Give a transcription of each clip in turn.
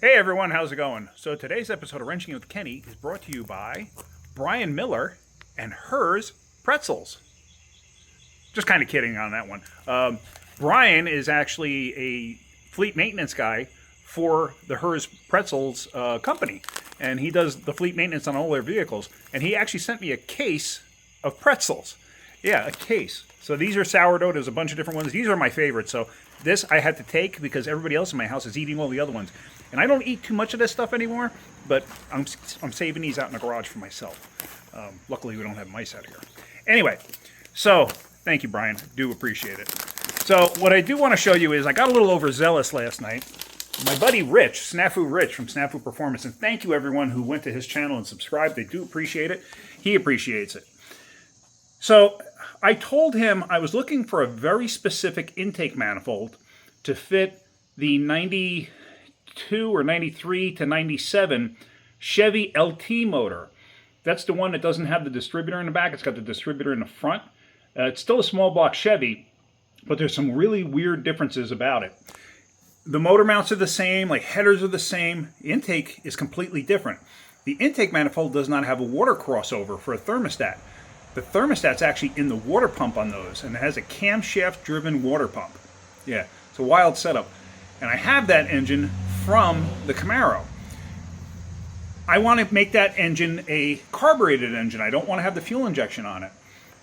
Hey everyone, how's it going? So today's episode of Wrenching with Kenny is brought to you by Brian Miller and Hers Pretzels. Just kind of kidding on that one. Brian is actually a fleet maintenance guy for the Hers Pretzels company, and he does the fleet maintenance on all their vehicles. And he actually sent me a case of pretzels. Yeah, a case. So these are sourdough. There's a bunch of different ones. These are my favorites. So this I had to take because everybody else in my house is eating all the other ones. And I don't eat too much of this stuff anymore, but I'm saving these out in the garage for myself. Luckily, we don't have mice out here. Anyway, so thank you, Brian. Do appreciate it. So what I do want to show you is I got a little overzealous last night. My buddy Rich, Snafu Rich from Snafu Performance, and thank you everyone who went to his channel and subscribed. They do appreciate it. He appreciates it. So I told him I was looking for a very specific intake manifold to fit the 92 or 93 to 97 Chevy LT motor. That's the one that doesn't have the distributor in the back. It's got the distributor in the front. It's still a small block Chevy, but there's some really weird differences about it. The motor mounts are the same, like headers are the same. The intake is completely different. The intake manifold does not have a water crossover for a thermostat. The thermostat's actually in the water pump on those, and it has a camshaft-driven water pump. Yeah, it's a wild setup. And I have that engine from the Camaro. I want to make that engine a carbureted engine. I don't want to have the fuel injection on it.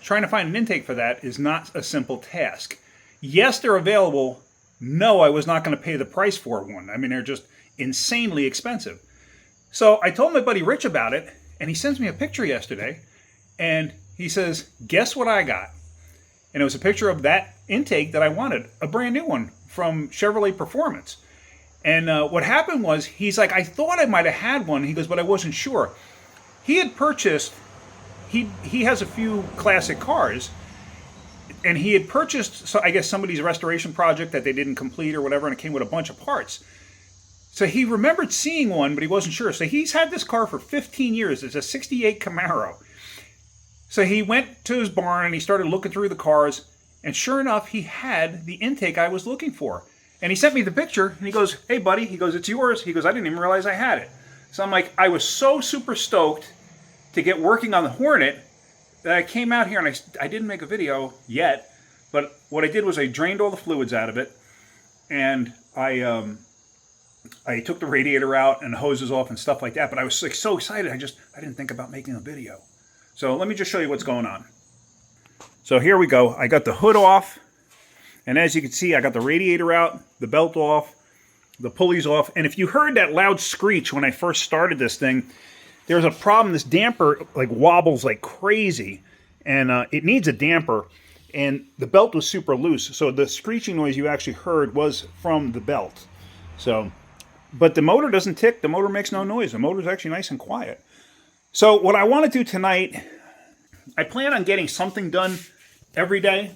Trying to find an intake for that is not a simple task. Yes, they're available. No, I was not going to pay the price for one. I mean, they're just insanely expensive. So I told my buddy Rich about it, and he sends me a picture yesterday, and he says, guess what I got? And it was a picture of that intake that I wanted, a brand new one from Chevrolet Performance. And what happened was, he's like, I thought I might have had one. He goes, but I wasn't sure. He had purchased, he has a few classic cars, and he had purchased, so I guess somebody's restoration project that they didn't complete or whatever, and it came with a bunch of parts. So he remembered seeing one, but he wasn't sure. So he's had this car for 15 years. It's a 68 Camaro. So he went to his barn and he started looking through the cars, and sure enough, he had the intake I was looking for. And he sent me the picture, and he goes, hey buddy, he goes, it's yours. He goes, I didn't even realize I had it. So I'm like, I was so super stoked to get working on the Hornet that I came out here, and I didn't make a video yet, but what I did was I drained all the fluids out of it, and I took the radiator out and the hoses off and stuff like that, but I was like so excited, I didn't think about making a video. So let me just show you what's going on. So here we go. I got the hood off, and as you can see, I got the radiator out, the belt off, the pulleys off, and if you heard that loud screech when I first started this thing, there's a problem. This damper like wobbles like crazy, and it needs a damper, and the belt was super loose, so the screeching noise you actually heard was from the belt. So, but the motor doesn't tick, the motor makes no noise, the motor's actually nice and quiet. So what I want to do tonight, I plan on getting something done every day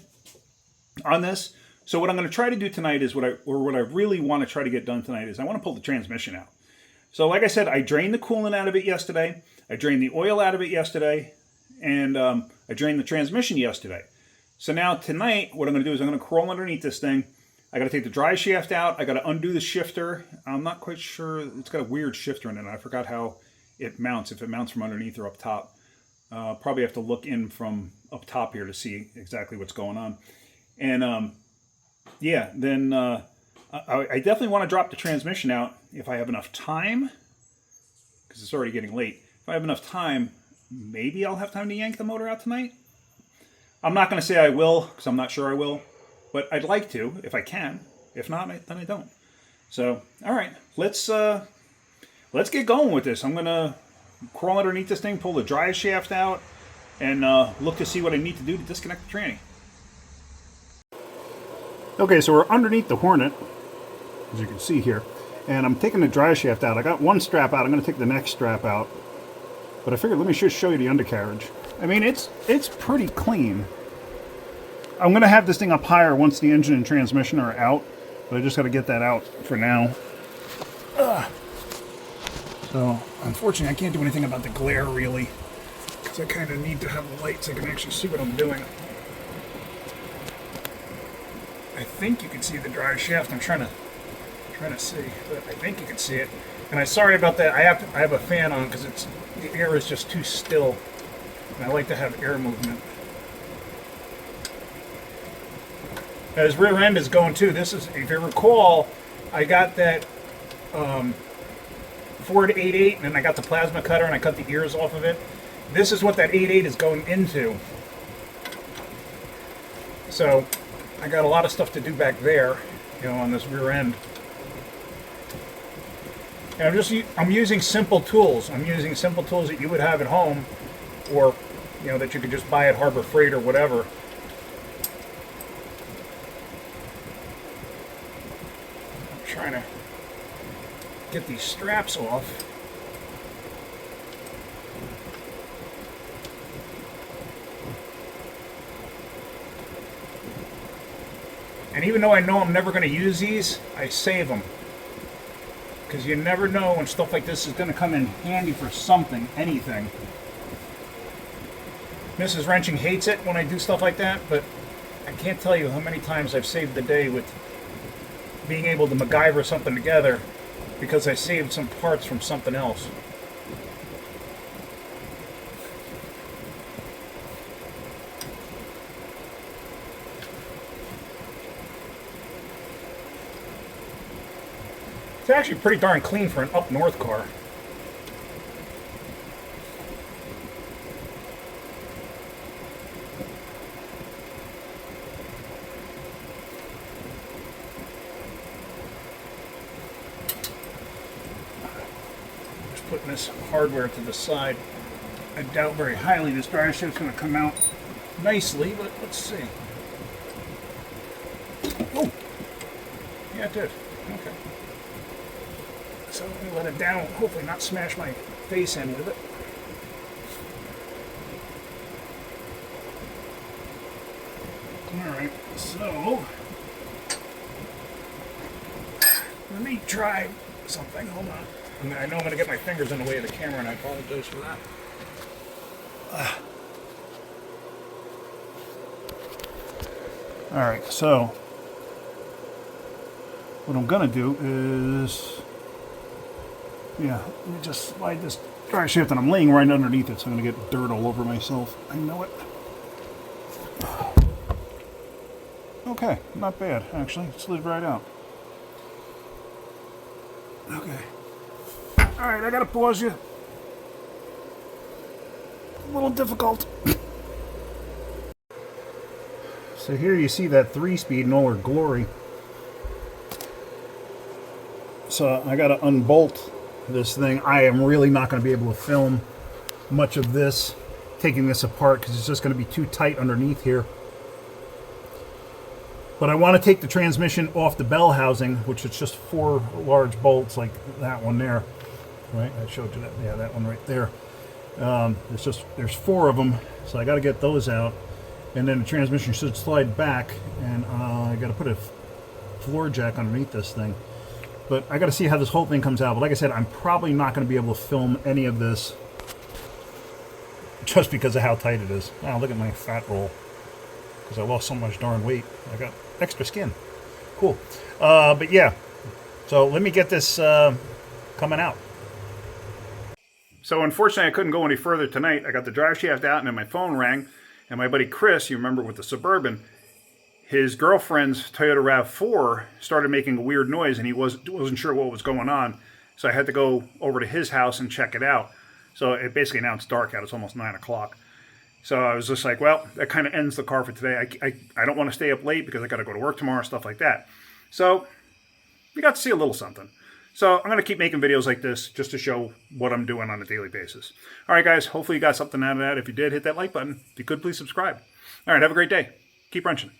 on this. So what I'm going to try to do tonight is what I really want to try to get done tonight is I want to pull the transmission out. So like I said, I drained the coolant out of it yesterday, I drained the oil out of it yesterday, and I drained the transmission yesterday. So now tonight, what I'm going to do is I'm going to crawl underneath this thing. I got to take the drive shaft out, I got to undo the shifter. I'm not quite sure, it's got a weird shifter in it. I forgot how it mounts, if it mounts from underneath or up top. Probably have to look in from up top here to see exactly what's going on. And yeah, then I definitely want to drop the transmission out if I have enough time, because it's already getting late. If I have enough time, maybe I'll have time to yank the motor out tonight. I'm not going to say I will, because I'm not sure I will, but I'd like to if I can. If not, then I don't. So, all right, let's get going with this. I'm going to crawl underneath this thing, pull the drive shaft out, and look to see what I need to do to disconnect the tranny. Okay, so we're underneath the Hornet, as you can see here, and I'm taking the drive shaft out. I got one strap out. I'm going to take the next strap out, but I figured let me just show you the undercarriage. I mean, it's pretty clean. I'm going to have this thing up higher once the engine and transmission are out, but I just got to get that out for now. So, unfortunately, I can't do anything about the glare, really, because I kind of need to have the light so I can actually see what I'm doing. I think you can see the drive shaft. I'm trying trying to see, but I think you can see it. And I'm sorry about that. I have a fan on because the air is just too still, and I like to have air movement. As rear end is going too. This is, if you recall, I got that Ford 8.8, and then I got the plasma cutter and I cut the ears off of it. This is what that 8.8 is going into. So I got a lot of stuff to do back there, you know, on this rear end. And I'm using simple tools. I'm using simple tools that you would have at home, or, you know, that you could just buy at Harbor Freight or whatever. I'm trying to get these straps off. And even though I know I'm never going to use these, I save them. Because you never know when stuff like this is going to come in handy for something, anything. Mrs. Wrenching hates it when I do stuff like that, but I can't tell you how many times I've saved the day with being able to MacGyver something together because I saved some parts from something else. It's actually pretty darn clean for an up north car. Just putting this hardware to the side. I doubt very highly this drive shaft's going to come out nicely, but let's see. Oh! Yeah, it did. Okay. So let me let it down, hopefully not smash my face in with it. Alright, so let me try something. Hold on. I know I'm going to get my fingers in the way of the camera, and I apologize for that. Alright, so what I'm going to do is, yeah, let me just slide this drive shaft, and I'm laying right underneath it, so I'm going to get dirt all over myself. I know it. Okay, not bad, actually. It slid right out. Okay. Alright, I got to pause you. A little difficult. So here you see that 3-speed in all her glory. So I got to unbolt this thing. I am really not going to be able to film much of this, taking this apart, because it's just going to be too tight underneath here. But I want to take the transmission off the bell housing, which is just 4 large bolts like that one there. Right, I showed you that. Yeah, that one right there. There's 4 of them, so I got to get those out, and then the transmission should slide back, and I got to put a floor jack underneath this thing. But I got to see how this whole thing comes out. But like I said, I'm probably not going to be able to film any of this just because of how tight it is. Wow, look at my fat roll, because I lost so much darn weight. I got extra skin. Cool. But yeah, so let me get this coming out. So unfortunately, I couldn't go any further tonight. I got the drive shaft out, and then my phone rang, and my buddy Chris, you remember with the Suburban, his girlfriend's Toyota RAV4 started making a weird noise, and he wasn't sure what was going on. So I had to go over to his house and check it out. So it basically, now it's dark out. It's almost 9 o'clock. So I was just like, well, that kind of ends the car for today. I don't want to stay up late because I got to go to work tomorrow, stuff like that. So we got to see a little something. So I'm going to keep making videos like this just to show what I'm doing on a daily basis. All right, guys, hopefully you got something out of that. If you did, hit that like button. If you could, please subscribe. All right, have a great day. Keep wrenching.